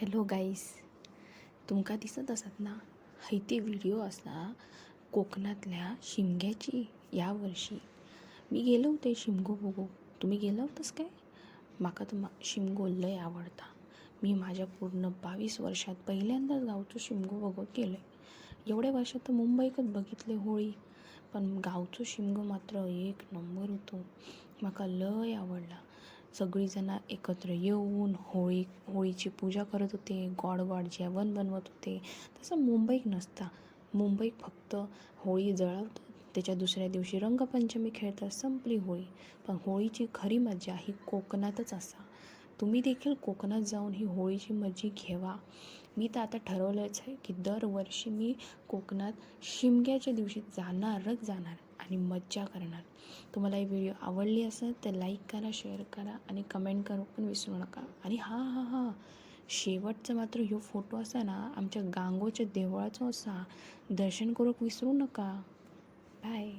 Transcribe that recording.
Hello गाईस, तुमका दिसत असत ना हैती व्हिडिओ असा कोकणातल्या शिमग्याची. या वर्षी मी गेलो होते शिमगो बघू. तुम्ही गेला होतास काय? माका तर शिमगो लय आवडता. मी माझ्या पूर्ण 22 वर्षात पहिल्यांदाच गावचं शिमगो बघत गेले. एवढ्या वर्षात तर मुंबईतच बघितले होळी, पण गावचं शिमगो मात्र एक नंबर होतो. माका लय आवडला. सगळीजणं एकत्र येऊन होळीची पूजा करत होते, गोड गोड जेवण बनवत होते. तसं मुंबईत नसता. मुंबईत फक्त होळी जळवतात, त्याच्या दुसऱ्या दिवशी रंगपंचमी खेळतात, संपली होळी. पण होळीची खरी मजा ही कोकणातच असा. तुम्ही देखील कोकणात जाऊन ही होळीची मजा घ्यावा. मी तर आता ठरवलंच आहे की दरवर्षी मी कोकणात शिमग्याच्या दिवशी जाणारच जाणार आणि मज्जा करणार. तुम्हाला ही व्हिडिओ आवडली असेल तर लाईक करा, शेअर करा आणि कमेंट करू पण विसरू नका. आणि हां शेवटचा मात्र ह्यो फोटो असा ना आमच्या गांगोच्या देवळाचा असा. दर्शन करूक विसरू नका. बाय.